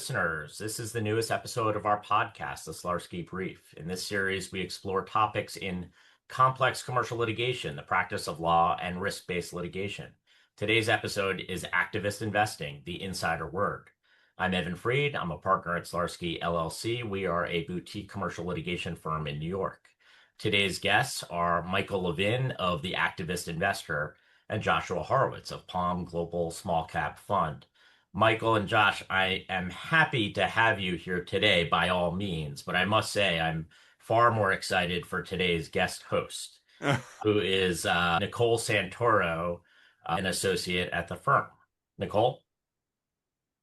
listeners. This is the newest episode of our podcast, the Slarskey Brief. In this series, we explore topics in complex commercial litigation, the practice of law, and risk-based litigation. Today's episode is Activist Investing, the Insider Word. I'm Evan Freed. I'm a partner at Slarskey LLC. We are a boutique commercial litigation firm in New York. Today's guests are Michael Levin of the Activist Investor and Joshua Horowitz of Palm Global Small Cap Fund. Michael and Josh, I am happy to have you here today by all means, but I must say I'm far more excited for today's guest host, who is Nicole Santoro, an associate at the firm. Nicole?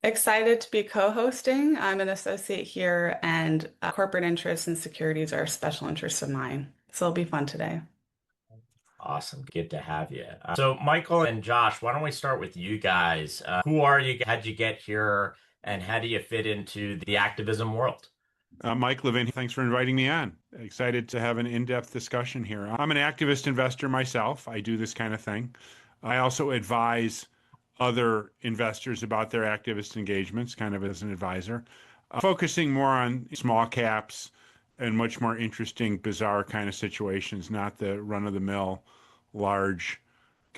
Excited to be co-hosting. I'm an associate here, and corporate interests and securities are a special interest of mine. So it'll be fun today. Awesome. Good to have you. So Michael and Josh, why don't we start with you guys? Who are you? How'd you get here? And how do you fit into the activism world? Mike Levin, thanks for inviting me on. Excited to have an in-depth discussion here. I'm an activist investor myself. I do this kind of thing. I also advise other investors about their activist engagements, kind of as an advisor, focusing more on small caps and much more interesting, bizarre kind of situations, not the run-of-the-mill, large,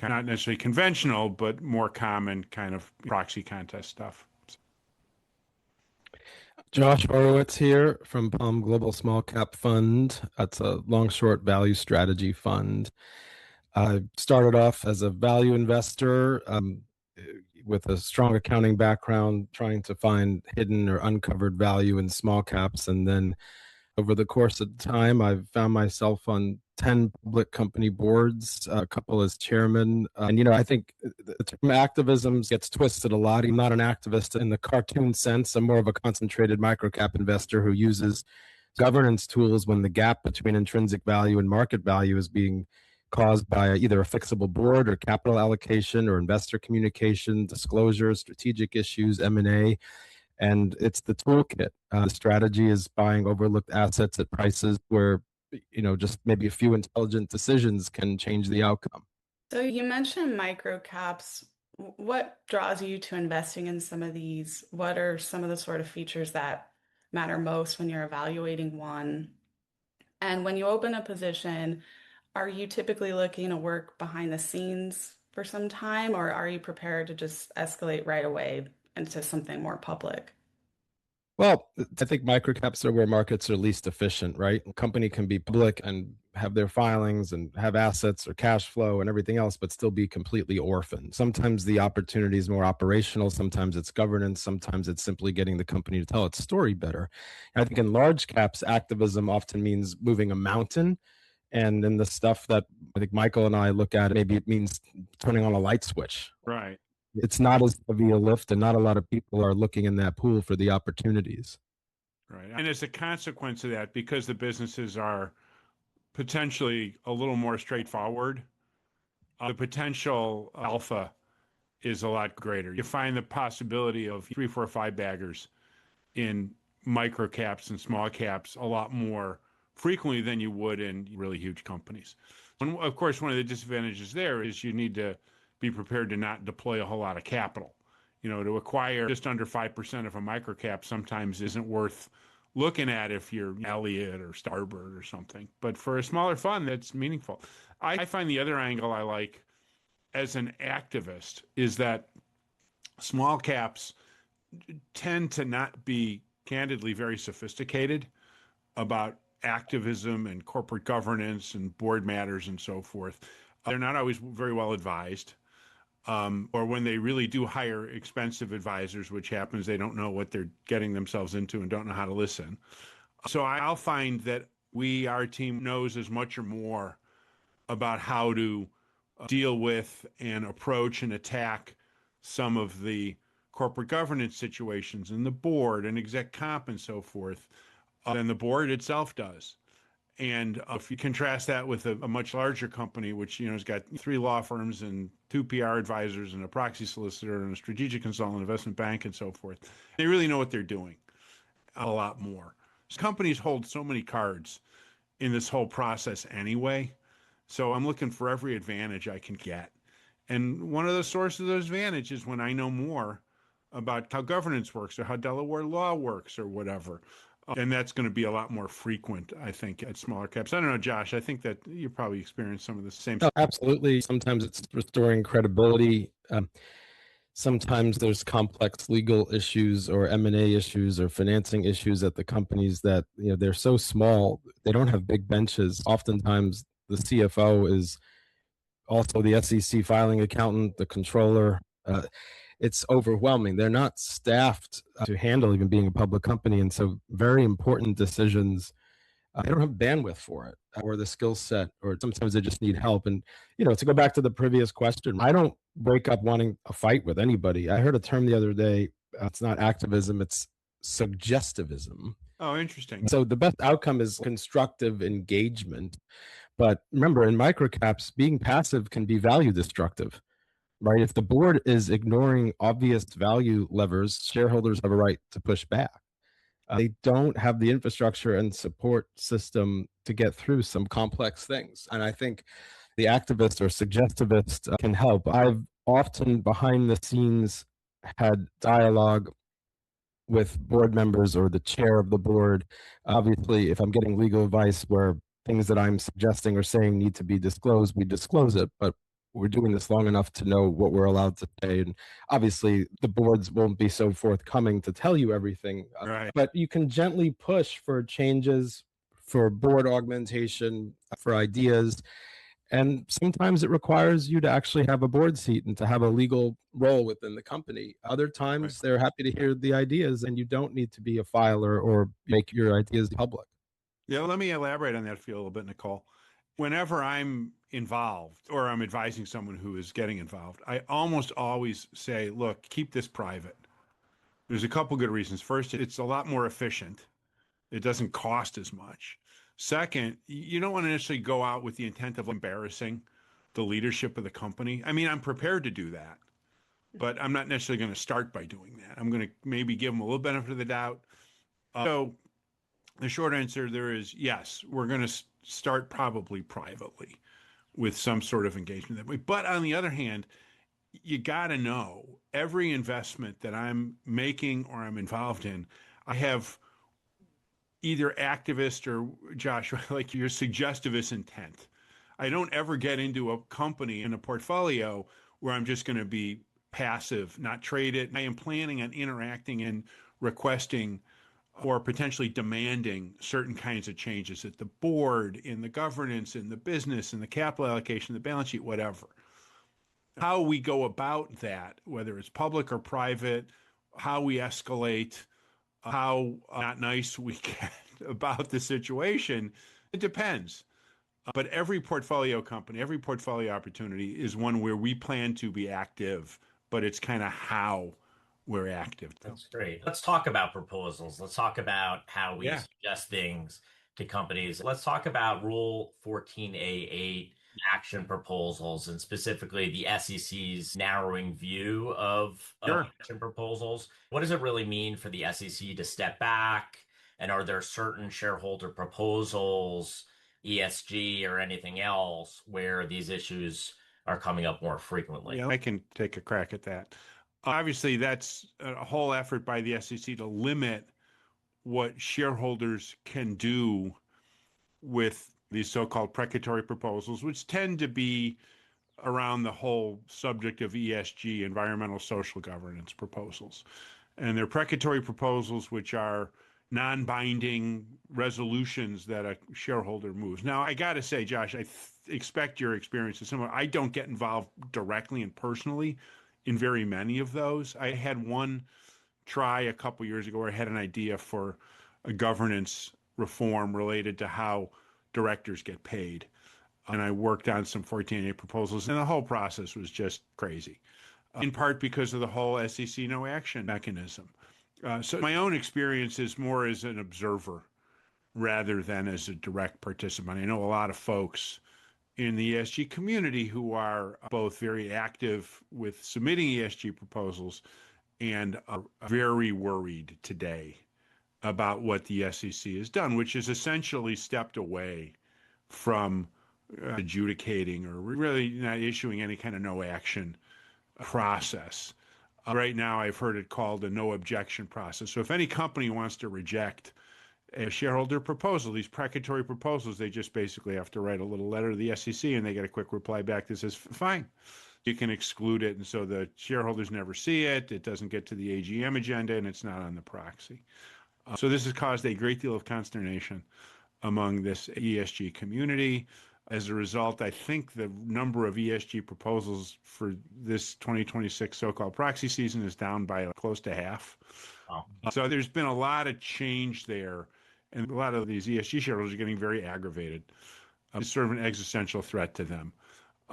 not necessarily conventional, but more common kind of proxy contest stuff. Josh Horowitz here from Palm Global Small Cap Fund. That's a long-short value strategy fund. I started off as a value investor with a strong accounting background, trying to find hidden or uncovered value in small caps. And then over the course of time, I've found myself on 10 public company boards, a couple as chairman. And, I think the term activism gets twisted a lot. I'm not an activist in the cartoon sense. I'm more of a concentrated microcap investor who uses governance tools when the gap between intrinsic value and market value is being caused by either a fixable board or capital allocation or investor communication, disclosure, strategic issues, M&A. And it's the toolkit. The strategy is buying overlooked assets at prices where, just maybe a few intelligent decisions can change the outcome. So you mentioned microcaps. What draws you to investing in some of these? What are some of the sort of features that matter most when you're evaluating one? And when you open a position, are you typically looking to work behind the scenes for some time, or are you prepared to just escalate right away into something more public? Well, I think microcaps are where markets are least efficient, right? A company can be public and have their filings and have assets or cash flow and everything else, but still be completely orphaned. Sometimes the opportunity is more operational. Sometimes it's governance. Sometimes it's simply getting the company to tell its story better. And I think in large caps, activism often means moving a mountain. And in the stuff that I think Michael and I look at, maybe it means turning on a light switch. Right. It's not as heavy a lift, and not a lot of people are looking in that pool for the opportunities. Right. And as a consequence of that, because the businesses are potentially a little more straightforward, the potential alpha is a lot greater. You find the possibility of 3, 4, 5 baggers in micro caps and small caps a lot more frequently than you would in really huge companies. And of course, one of the disadvantages there is you need to be prepared to not deploy a whole lot of capital. To acquire just under 5% of a microcap sometimes isn't worth looking at if you're Elliott or Starboard or something. But for a smaller fund, that's meaningful. I find the other angle I like as an activist is that small caps tend to not be candidly very sophisticated about activism and corporate governance and board matters and so forth. They're not always very well advised. Or when they really do hire expensive advisors, which happens, they don't know what they're getting themselves into and don't know how to listen. So I'll find that our team knows as much or more about how to deal with and approach and attack some of the corporate governance situations and the board and exec comp and so forth than the board itself does. And if you contrast that with a much larger company, which has got 3 law firms and 2 PR advisors and a proxy solicitor and a strategic consultant, investment bank, and so forth, they really know what they're doing a lot more. So companies hold so many cards in this whole process anyway. So I'm looking for every advantage I can get. And one of the sources of those advantages is when I know more about how governance works or how Delaware law works or whatever. And that's going to be a lot more frequent, I think, at smaller caps. I don't know, Josh, I think that you probably experienced some of the same. Oh, absolutely. Sometimes it's restoring credibility. Sometimes there's complex legal issues or M&A issues or financing issues at the companies that, they're so small, they don't have big benches. Oftentimes the CFO is also the SEC filing accountant, the controller. It's overwhelming. They're not staffed to handle even being a public company. And so very important decisions, they don't have bandwidth for it or the skill set, or sometimes they just need help. And, to go back to the previous question, I don't wake up wanting a fight with anybody. I heard a term the other day. It's not activism, it's suggestivism. Oh, interesting. So the best outcome is constructive engagement. But remember, in microcaps, being passive can be value destructive, right? If the board is ignoring obvious value levers, shareholders have a right to push back. They don't have the infrastructure and support system to get through some complex things. And I think the activist or suggestivist can help. I've often behind the scenes had dialogue with board members or the chair of the board. Obviously, if I'm getting legal advice where things that I'm suggesting or saying need to be disclosed, we disclose it. But we're doing this long enough to know what we're allowed to say. And obviously, the boards won't be so forthcoming to tell you everything. Right. But you can gently push for changes, for board augmentation, for ideas. And sometimes it requires you to actually have a board seat and to have a legal role within the company. Other times, they're happy to hear the ideas, and you don't need to be a filer or make your ideas public. Yeah, let me elaborate on that for you a little bit, Nicole. Whenever I'm involved or I'm advising someone who is getting involved, I almost always say, look, keep this private. There's a couple good reasons. First, it's a lot more efficient. It doesn't cost as much. Second, you don't want to necessarily go out with the intent of embarrassing the leadership of the company. I mean, I'm prepared to do that, but I'm not necessarily going to start by doing that. I'm going to maybe give them a little benefit of the doubt. So the short answer there is yes, we're going to start probably privately with some sort of engagement that way. But on the other hand, you got to know every investment that I'm making or I'm involved in, I have either activist or Joshua, like your suggestivist intent. I don't ever get into a company in a portfolio where I'm just going to be passive, not trade it. I am planning on interacting and requesting or potentially demanding certain kinds of changes at the board, in the governance, in the business, in the capital allocation, the balance sheet, whatever. How we go about that, whether it's public or private, how we escalate, how not nice we get about the situation, it depends. But every portfolio company, every portfolio opportunity is one where we plan to be active, but it's kind of how we're active. That's great. Let's talk about proposals. Let's talk about how we suggest things to companies. Let's talk about Rule 14A8 action proposals, and specifically the SEC's narrowing view of action proposals. What does it really mean for the SEC to step back? And are there certain shareholder proposals, ESG or anything else, where these issues are coming up more frequently? Yeah, I can take a crack at that. Obviously, that's a whole effort by the SEC to limit what shareholders can do with these so-called precatory proposals, which tend to be around the whole subject of ESG, environmental social governance proposals. And they're precatory proposals, which are non-binding resolutions that a shareholder moves. Now, I got to say, Josh, I expect your experience is similar. I don't get involved directly and personally in very many of those. I had one try a couple years ago where I had an idea for a governance reform related to how directors get paid. And I worked on some 14A proposals, and the whole process was just crazy, in part because of the whole SEC no action mechanism. So my own experience is more as an observer rather than as a direct participant. I know a lot of folks in the ESG community who are both very active with submitting ESG proposals and are very worried today about what the SEC has done, which is essentially stepped away from adjudicating or really not issuing any kind of no action process. Right now, I've heard it called a no objection process. So if any company wants to reject a shareholder proposal, these precatory proposals, they just basically have to write a little letter to the SEC and they get a quick reply back that says, fine, you can exclude it. And so the shareholders never see it. It doesn't get to the AGM agenda and it's not on the proxy. So this has caused a great deal of consternation among this ESG community. As a result, I think the number of ESG proposals for this 2026 so-called proxy season is down by close to half. Wow. So there's been a lot of change there, and a lot of these ESG shareholders are getting very aggravated. It's sort of an existential threat to them.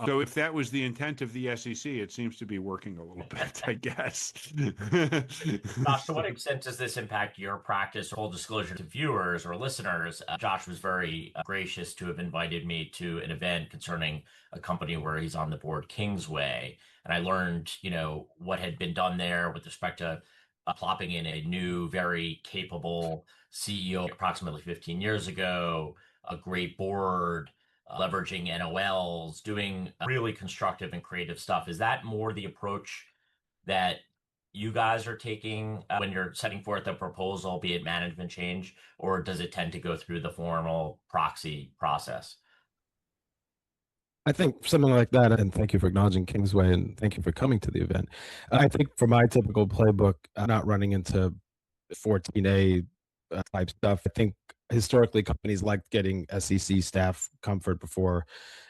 So if that was the intent of the SEC, it seems to be working a little bit, I guess. Josh, to what extent does this impact your practice? Full disclosure to viewers or listeners, Josh was very gracious to have invited me to an event concerning a company where he's on the board, Kingsway. And I learned, what had been done there with respect to plopping in a new, very capable CEO approximately 15 years ago, a great board, leveraging NOLs, doing really constructive and creative stuff. Is that more the approach that you guys are taking when you're setting forth a proposal, be it management change, or does it tend to go through the formal proxy process? I think something like that, and thank you for acknowledging Kingsway, and thank you for coming to the event. I think for my typical playbook, I'm not running into 14A type stuff. I think historically companies like getting SEC staff comfort before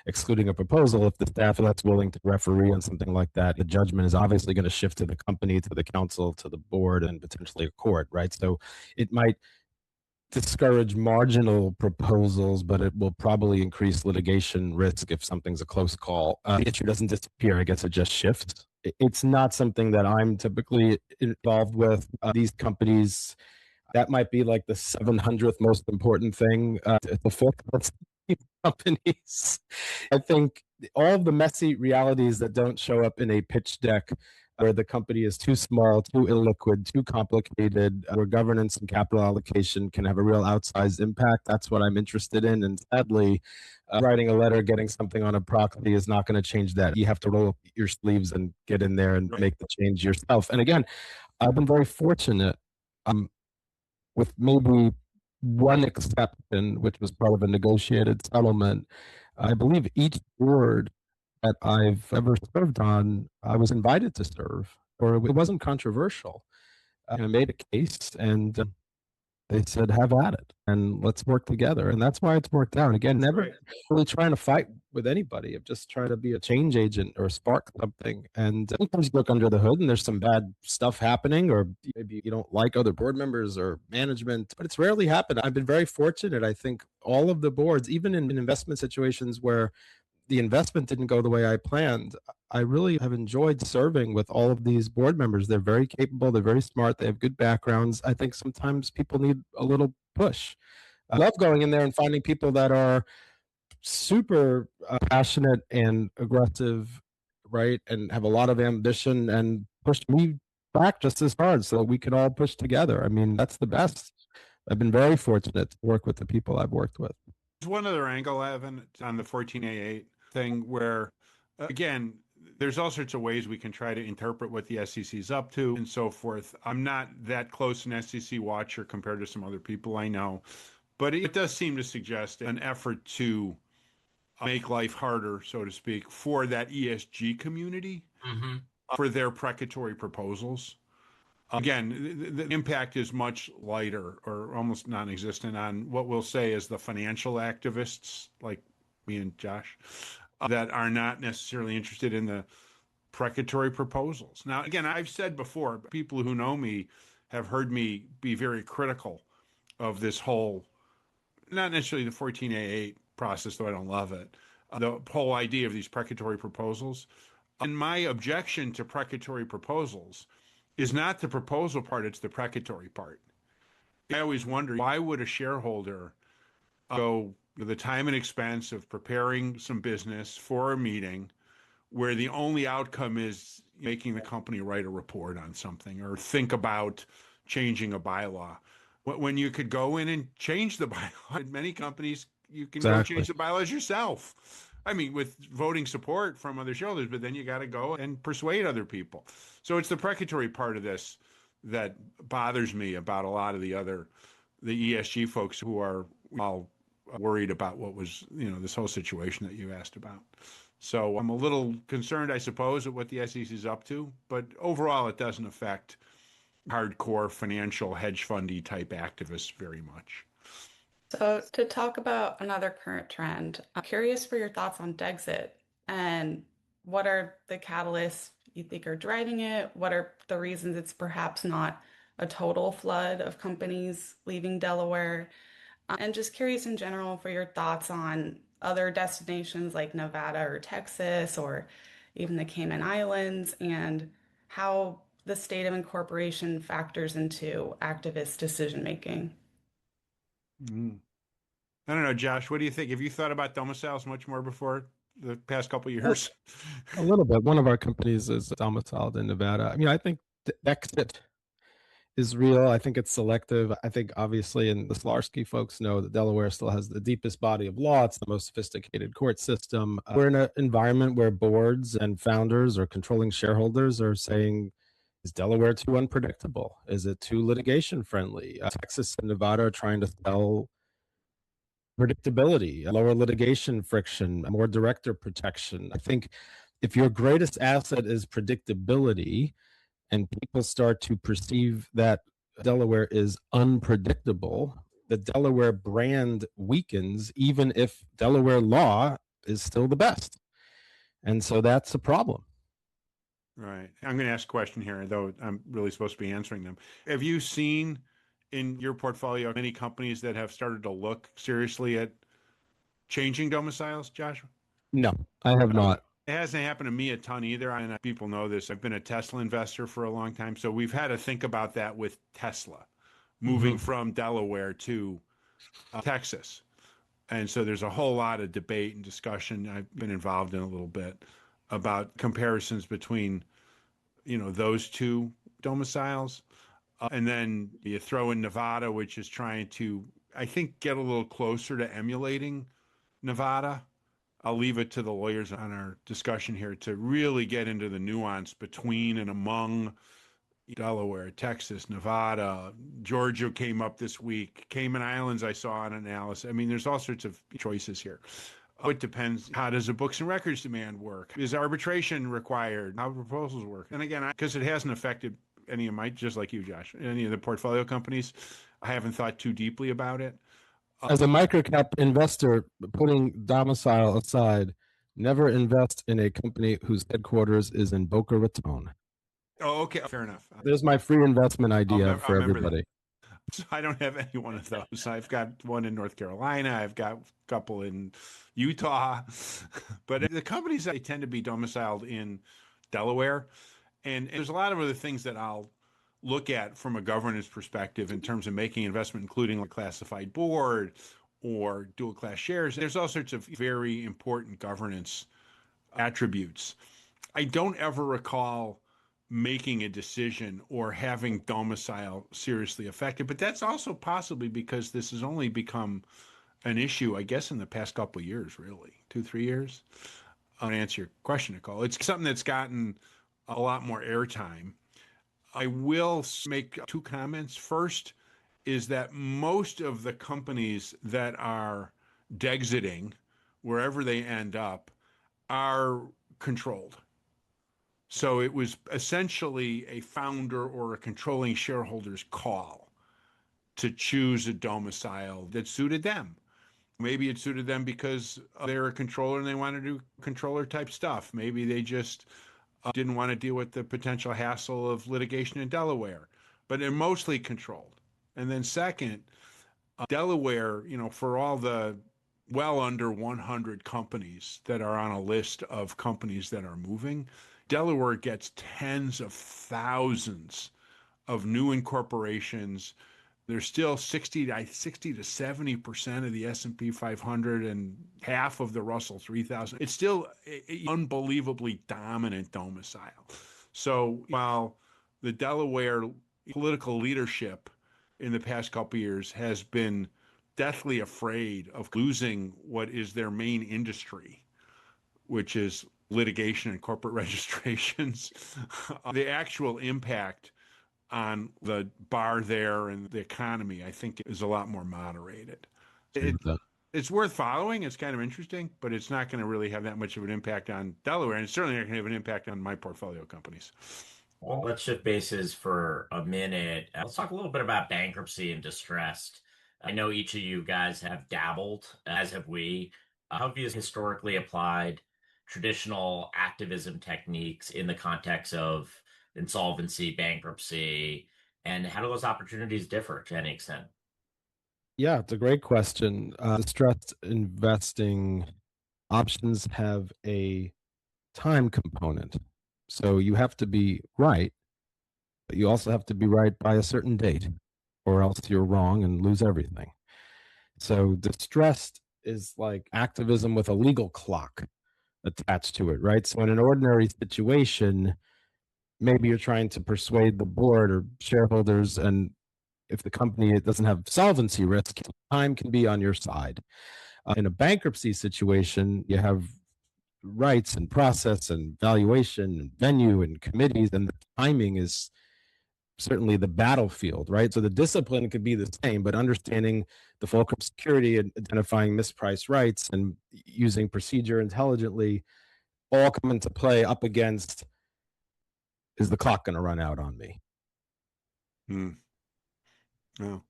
excluding a proposal. If the staff that's willing to referee on something like that, the judgment is obviously going to shift to the company, to the council, to the board, and potentially a court, right? So it might discourage marginal proposals, but it will probably increase litigation risk if something's a close call. The issue doesn't disappear. I guess it just shifts. It's not something that I'm typically involved with. These companies, that might be like the 700th most important thing to fix. Companies. I think all of the messy realities that don't show up in a pitch deck, where the company is too small, too illiquid, too complicated, where governance and capital allocation can have a real outsized impact. That's what I'm interested in. And sadly, writing a letter, getting something on a proxy is not going to change that. You have to roll up your sleeves and get in there and make the change yourself. And again, I've been very fortunate with maybe one exception, which was part of a negotiated settlement. I believe each board that I've ever served on, I was invited to serve, or it wasn't controversial. I made a case, and they said, have at it, and let's work together. And that's why it's worked out. Again, never really trying to fight with anybody. I'm just trying to be a change agent or spark something. And sometimes you look under the hood and there's some bad stuff happening, or maybe you don't like other board members or management, but it's rarely happened. I've been very fortunate. I think all of the boards, even in investment situations where the investment didn't go the way I planned, I really have enjoyed serving with all of these board members. They're very capable. They're very smart. They have good backgrounds. I think sometimes people need a little push. I love going in there and finding people that are super passionate and aggressive, right? And have a lot of ambition and push me back just as hard so that we can all push together. I mean, that's the best. I've been very fortunate to work with the people I've worked with. There's one other angle, Evan, on the 14A8 thing where, again, there's all sorts of ways we can try to interpret what the SEC is up to and so forth. I'm not that close an SEC watcher compared to some other people I know, but it does seem to suggest an effort to make life harder, so to speak, for that ESG community for their precatory proposals. Again, the impact is much lighter or almost non-existent on what we'll say is the financial activists like me and Josh that are not necessarily interested in the precatory proposals. Now, again, I've said before, people who know me have heard me be very critical of this whole, not necessarily the 14A8 process, though I don't love it, the whole idea of these precatory proposals. And my objection to precatory proposals is not the proposal part, it's the precatory part. I always wonder, why would a shareholder go the time and expense of preparing some business for a meeting where the only outcome is making the company write a report on something or think about changing a bylaw, when you could go in and change the bylaw? In many companies, you can go change the bylaws yourself. I mean, with voting support from other shareholders, but then you got to go and persuade other people. So it's the precatory part of this that bothers me about a lot of the ESG folks who are all worried about what was, this whole situation that you asked about. So I'm a little concerned, I suppose, at what the SEC is up to, but overall it doesn't affect hardcore financial hedge fundy type activists very much. So, to talk about another current trend, I'm curious for your thoughts on Dexit and what are the catalysts you think are driving it? What are the reasons it's perhaps not a total flood of companies leaving Delaware? And just curious in general for your thoughts on other destinations like Nevada or Texas or even the Cayman Islands and how the state of incorporation factors into activist decision making. Mm. I don't know, Josh, what do you think? Have you thought about domiciles much more before the past couple of years? A little bit. One of our companies is domiciled in Nevada. I mean, I think the exit is real. I think it's selective. I think obviously, and the Slarskey folks know that Delaware still has the deepest body of law. It's the most sophisticated court system. We're in an environment where boards and founders or controlling shareholders are saying, is Delaware too unpredictable? Is it too litigation friendly? Texas and Nevada are trying to sell predictability, lower litigation friction, more director protection. I think if your greatest asset is predictability and people start to perceive that Delaware is unpredictable, the Delaware brand weakens, even if Delaware law is still the best. And so that's a problem. Right. I'm going to ask a question here, though I'm really supposed to be answering them. Have you seen in your portfolio any companies that have started to look seriously at changing domiciles, Joshua? No, I have not. It hasn't happened to me a ton either. And people know this. I've been a Tesla investor for a long time. So we've had to think about that with Tesla moving from Delaware to Texas. And so there's a whole lot of debate and discussion I've been involved in a little bit about comparisons between, those two domiciles. And then you throw in Nevada, which is trying to, I think, get a little closer to emulating Nevada. I'll leave it to the lawyers on our discussion here to really get into the nuance between and among Delaware, Texas, Nevada, Georgia came up this week. Cayman Islands, I saw an analysis. I mean, there's all sorts of choices here. It depends. How does the books and records demand work? Is arbitration required? How proposals work? And again, because it hasn't affected any of my, just like you, Josh, any of the portfolio companies, I haven't thought too deeply about it. As a microcap investor, putting domicile aside, never invest in a company whose headquarters is in Boca Raton. Oh, okay. Fair enough. There's my free investment idea for everybody. So I don't have any one of those. I've got one in North Carolina. I've got a couple in Utah. But the companies, they tend to be domiciled in Delaware. And there's a lot of other things that I'll look at from a governance perspective in terms of making investment, including a classified board or dual class shares. There's all sorts of very important governance attributes. I don't ever recall making a decision or having domicile seriously affected, but that's also possibly because this has only become an issue, I guess, in the past couple of years, really, 2-3 years. I'll answer your question, Nicole. It's something that's gotten a lot more airtime. I will make two comments. First is that most of the companies that are dexiting, wherever they end up, are controlled. So it was essentially a founder or a controlling shareholder's call to choose a domicile that suited them. Maybe it suited them because they're a controller and they want to do controller type stuff. Maybe they just didn't want to deal with the potential hassle of litigation in Delaware, but they're mostly controlled. And then second, Delaware, for all the well under 100 companies that are on a list of companies that are moving, Delaware gets tens of thousands of new incorporations. There's still 60 to 70% of the S&P 500 and half of the Russell 3000. It's still an unbelievably dominant domicile. So while the Delaware political leadership in the past couple of years has been deathly afraid of losing what is their main industry, which is litigation and corporate registrations, the actual impact on the bar there and the economy, I think, is a lot more moderated. It's worth following. It's kind of interesting, but it's not going to really have that much of an impact on Delaware, and it's certainly not going to have an impact on my portfolio companies. Well, let's shift bases for a minute. Let's talk a little bit about bankruptcy and distressed. I know each of you guys have dabbled, as have we. How have you historically applied traditional activism techniques in the context of insolvency, bankruptcy, and how do those opportunities differ to any extent? Yeah, it's a great question. Distressed investing options have a time component. So you have to be right, but you also have to be right by a certain date, or else you're wrong and lose everything. So distressed is like activism with a legal clock attached to it, right? So in an ordinary situation, maybe you're trying to persuade the board or shareholders, and if the company doesn't have solvency risk, time can be on your side. In a bankruptcy situation, you have rights and process and valuation and venue and committees, and the timing is certainly the battlefield, right? So the discipline could be the same, but understanding the fulcrum security and identifying mispriced rights and using procedure intelligently all come into play up against, is the clock going to run out on me? No.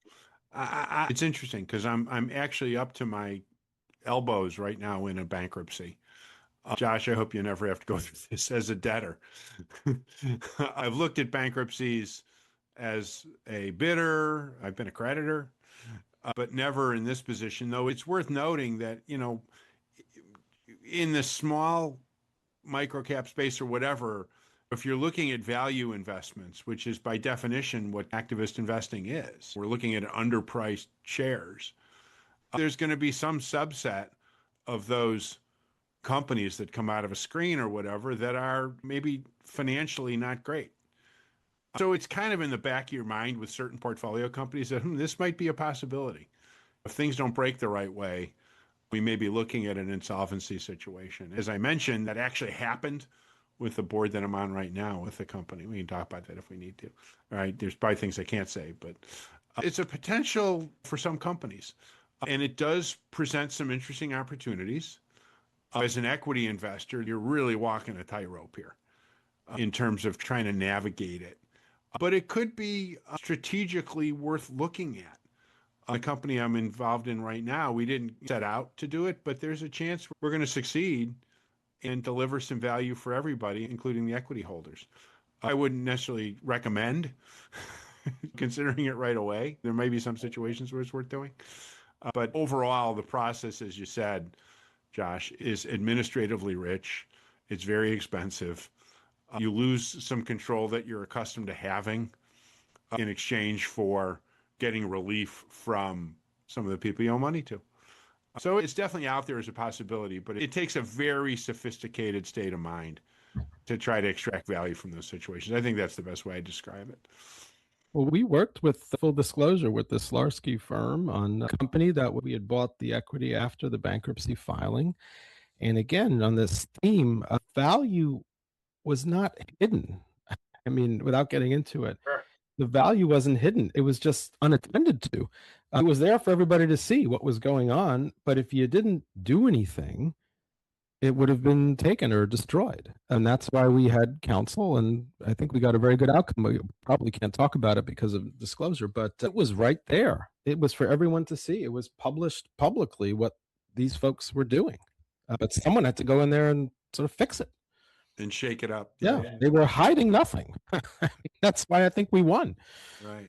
It's interesting because I'm actually up to my elbows right now in a bankruptcy. Josh, I hope you never have to go through this as a debtor. I've looked at bankruptcies as a bidder. I've been a creditor, but never in this position. Though it's worth noting that, in the small microcap space or whatever, if you're looking at value investments, which is by definition what activist investing is, we're looking at underpriced shares. There's going to be some subset of those companies that come out of a screen or whatever that are maybe financially not great. So it's kind of in the back of your mind with certain portfolio companies that this might be a possibility. If things don't break the right way, we may be looking at an insolvency situation. As I mentioned, that actually happened with the board that I'm on right now with the company. We can talk about that if we need to. All right, there's probably things I can't say, but it's a potential for some companies. And it does present some interesting opportunities. As an equity investor, you're really walking a tightrope here in terms of trying to navigate it. But it could be strategically worth looking at. The company I'm involved in right now, we didn't set out to do it, but there's a chance we're going to succeed and deliver some value for everybody, including the equity holders. I wouldn't necessarily recommend considering it right away. There may be some situations where it's worth doing. But overall, the process, as you said, Josh, is administratively rich. It's very expensive. You lose some control that you're accustomed to having in exchange for getting relief from some of the people you owe money to. So it's definitely out there as a possibility, but it takes a very sophisticated state of mind to try to extract value from those situations. I think that's the best way I describe it. Well, we worked with full disclosure with the Slarskey firm on a company that we had bought the equity after the bankruptcy filing. And again, on this theme, value was not hidden. I mean, without getting into it, Sure. the value wasn't hidden. It was just unattended to. It was there for everybody to see what was going on. But if you didn't do anything, it would have been taken or destroyed. And that's why we had counsel. And I think we got a very good outcome. We probably can't talk about it because of disclosure, but it was right there. It was for everyone to see. It was published publicly what these folks were doing. But someone had to go in there and sort of fix it and shake it up. Yeah, they were hiding nothing. That's why I think we won. Right.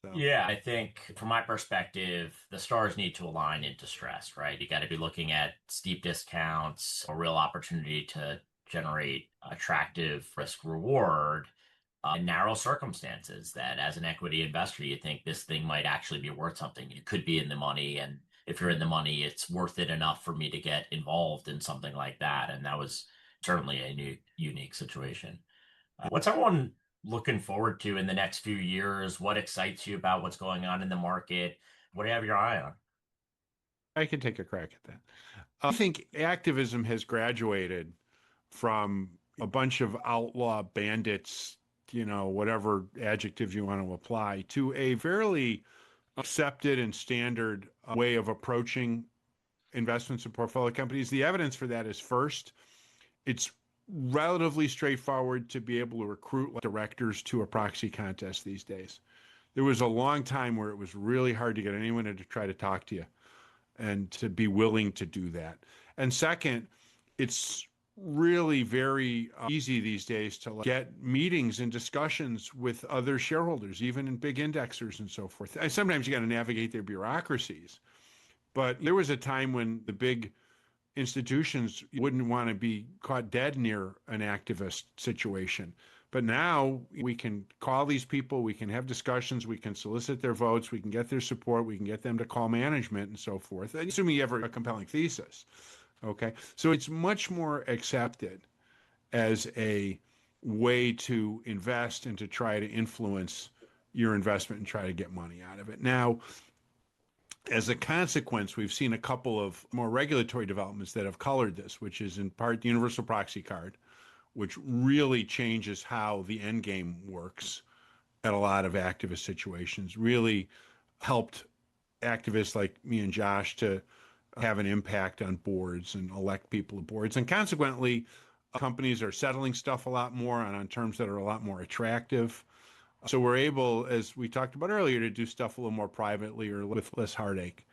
So. Yeah, I think from my perspective, the stars need to align in distress, right? You got to be looking at steep discounts, a real opportunity to generate attractive risk reward in narrow circumstances that as an equity investor, you think this thing might actually be worth something. It could be in the money. And if you're in the money, it's worth it enough for me to get involved in something like that. And that was certainly a unique situation. What's everyone looking forward to in the next few years? What excites you about what's going on in the market? What do you have your eye on? I can take a crack at that. I think activism has graduated from a bunch of outlaw bandits, whatever adjective you want to apply, to a fairly accepted and standard way of approaching investments in portfolio companies. The evidence for that is, first, it's relatively straightforward to be able to recruit directors to a proxy contest these days. There was a long time where it was really hard to get anyone to try to talk to you and to be willing to do that. And second, it's really very easy these days to get meetings and discussions with other shareholders, even in big indexers and so forth. And sometimes you got to navigate their bureaucracies. But there was a time when the big institutions wouldn't want to be caught dead near an activist situation. But now we can call these people, we can have discussions, we can solicit their votes, we can get their support, we can get them to call management and so forth, assuming you have a compelling thesis. Okay, so it's much more accepted as a way to invest and to try to influence your investment and try to get money out of it. Now, as a consequence, we've seen a couple of more regulatory developments that have colored this, which is in part the universal proxy card, which really changes how the end game works at a lot of activist situations, really helped activists like me and Josh to have an impact on boards and elect people to boards. And consequently, companies are settling stuff a lot more on terms that are a lot more attractive. So we're able, as we talked about earlier, to do stuff a little more privately or with less heartache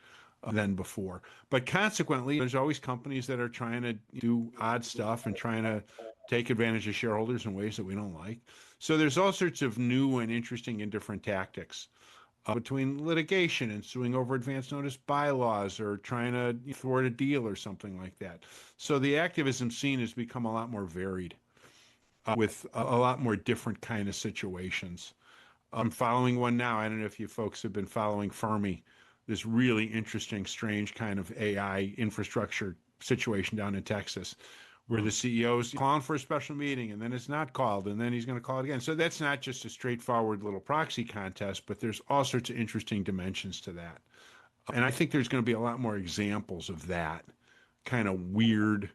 than before. But consequently, there's always companies that are trying to do odd stuff and trying to take advantage of shareholders in ways that we don't like. So there's all sorts of new and interesting and different tactics between litigation and suing over advance notice bylaws or trying to thwart a deal or something like that. So the activism scene has become a lot more varied with a lot more different kind of situations. I'm following one now. I don't know if you folks have been following Fermi, this really interesting, strange kind of AI infrastructure situation down in Texas, where the CEO's calling for a special meeting and then it's not called and then he's going to call it again. So that's not just a straightforward little proxy contest, but there's all sorts of interesting dimensions to that. And I think there's going to be a lot more examples of that kind of weird,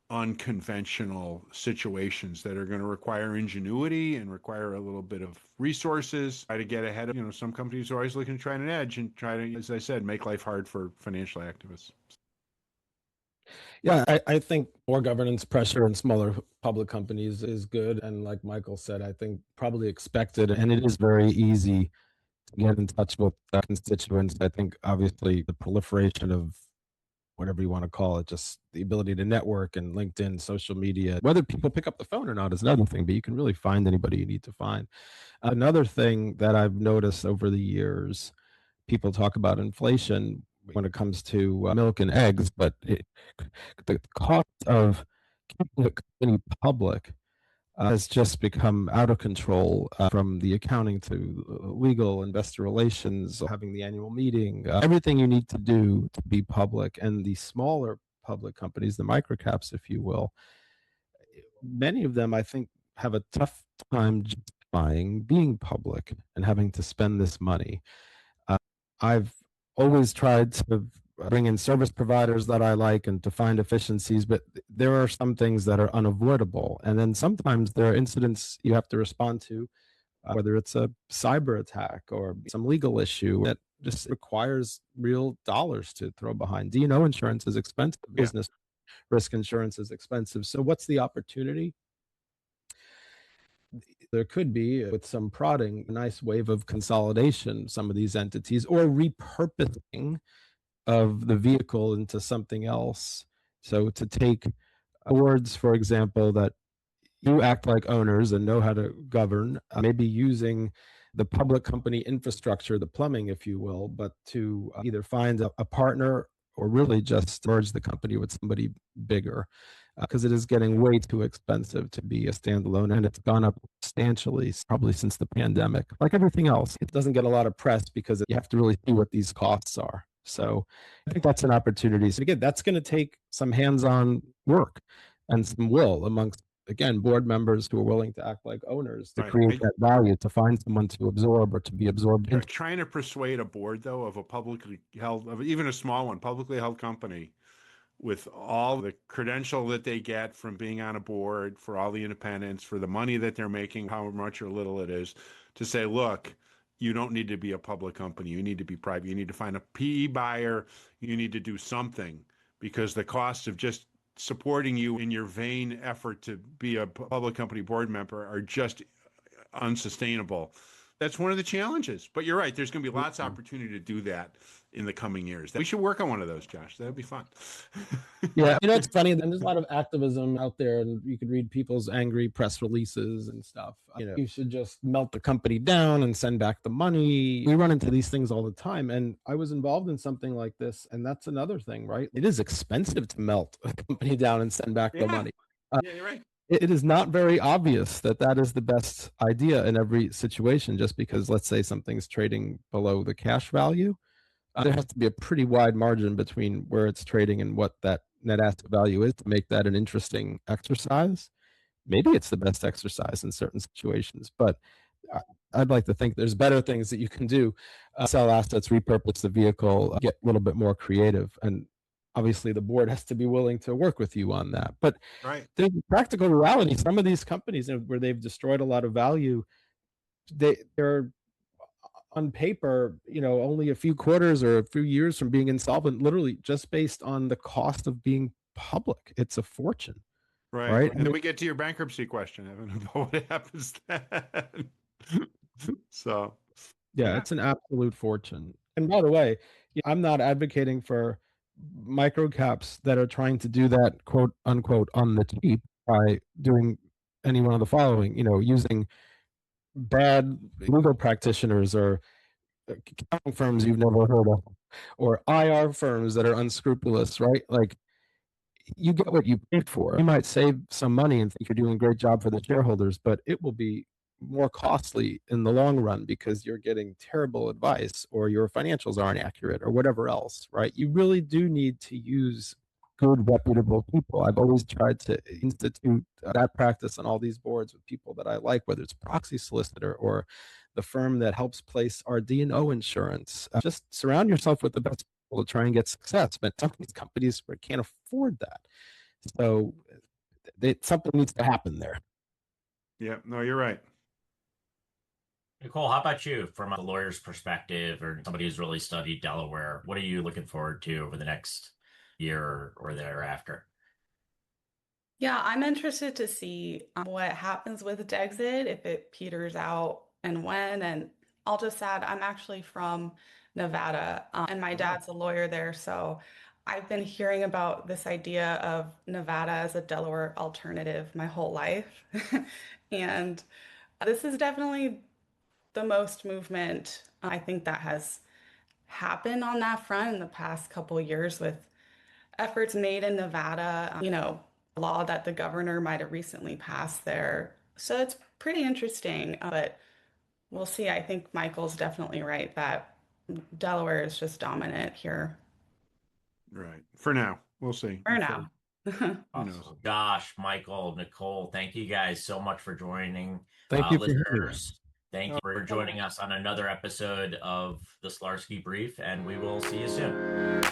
unconventional situations that are going to require ingenuity and require a little bit of resources, try to get ahead of, some companies are always looking to try an edge and try to, as I said, make life hard for financial activists. Yeah, I think more governance pressure in smaller public companies is good. And like Michael said, I think probably expected. And it is very easy to get in touch with constituents. I think obviously the proliferation of whatever you want to call it, just the ability to network and LinkedIn, social media, whether people pick up the phone or not is another thing, but you can really find anybody you need to find. Another thing that I've noticed over the years, people talk about inflation when it comes to milk and eggs, but the cost of keeping a company public has just become out of control, from the accounting to legal, investor relations, having the annual meeting, everything you need to do to be public. And the smaller public companies, the microcaps, if you will, many of them, I think, have a tough time justifying being public and having to spend this money. I've always tried to bring in service providers that I like and to find efficiencies, but there are some things that are unavoidable. And then sometimes there are incidents you have to respond to, whether it's a cyber attack or some legal issue that just requires real dollars to throw behind. D&O insurance is expensive. Yeah. Business risk insurance is expensive. So what's the opportunity? There could be, with some prodding, a nice wave of consolidation, some of these entities, or repurposing of the vehicle into something else. So to take boards, for example, that you act like owners and know how to govern, maybe using the public company infrastructure, the plumbing, if you will, but to either find a partner or really just merge the company with somebody bigger, because it is getting way too expensive to be a standalone, and it's gone up substantially probably since the pandemic. Like everything else, it doesn't get a lot of press because you have to really see what these costs are. So I think that's an opportunity. So again, that's going to take some hands-on work and some will amongst again, board members who are willing to act like owners to Right. create that value, to find someone to absorb or to be absorbed into. Trying to persuade a board, though, of a publicly held, of even a small one, publicly held company, with all the credential that they get from being on a board, for all the independence, for the money that they're making, how much or little it is, to say, look, you don't need to be a public company. You need to be private. You need to find a PE buyer. You need to do something, because the cost of just supporting you in your vain effort to be a public company board member are just unsustainable. That's one of the challenges. But you're right. There's going to be lots of opportunity to do that in the coming years. We should work on one of those, Josh. That'd be fun. Yeah, it's funny. There's a lot of activism out there, and you could read people's angry press releases and stuff. You should just melt the company down and send back the money. We run into these things all the time, and I was involved in something like this, and that's another thing, right? It is expensive to melt a company down and send back the money. Yeah, you're right. It is not very obvious that that is the best idea in every situation, just because, let's say, something's trading below the cash value. There has to be a pretty wide margin between where it's trading and what that net asset value is to make that an interesting exercise. Maybe it's the best exercise in certain situations, but I'd like to think there's better things that you can do. Sell assets, repurpose the vehicle, get a little bit more creative. And obviously the board has to be willing to work with you on that. But there's a practical reality. Some of these companies where they've destroyed a lot of value, they're on paper, only a few quarters or a few years from being insolvent, literally just based on the cost of being public. It's a fortune. Right. And then we get to your bankruptcy question, Evan, about what happens then. So, yeah, it's an absolute fortune. And by the way, I'm not advocating for micro caps that are trying to do that, quote unquote, on the cheap by doing any one of the following, using bad legal practitioners or accounting firms you've never heard of, or IR firms that are unscrupulous, right? Like, you get what you paid for. You might save some money and think you're doing a great job for the shareholders, but it will be more costly in the long run because you're getting terrible advice or your financials aren't accurate or whatever else, right? You really do need to use good, reputable people. I've always tried to institute that practice on all these boards with people that I like, whether it's proxy solicitor or the firm that helps place our D&O insurance. Just surround yourself with the best people to try and get success. But some of these companies can't afford that. So something needs to happen there. Yeah, no, you're right. Nicole, how about you from a lawyer's perspective or somebody who's really studied Delaware? What are you looking forward to over the next year or thereafter? Yeah, I'm interested to see what happens with Dexit, if it peters out and when. And I'll just add, I'm actually from Nevada, and my dad's a lawyer there. So I've been hearing about this idea of Nevada as a Delaware alternative my whole life. And this is definitely the most movement I think that has happened on that front in the past couple of years, with efforts made in Nevada, a law that the governor might have recently passed there. So it's pretty interesting, but we'll see. I think Michael's definitely right that Delaware is just dominant here. Right. For now. We'll see. For now. Awesome. Josh, Michael, Nicole, thank you guys so much for joining. Thank you, listeners. Thank you for joining us on another episode of the Slarskey Brief, and we will see you soon.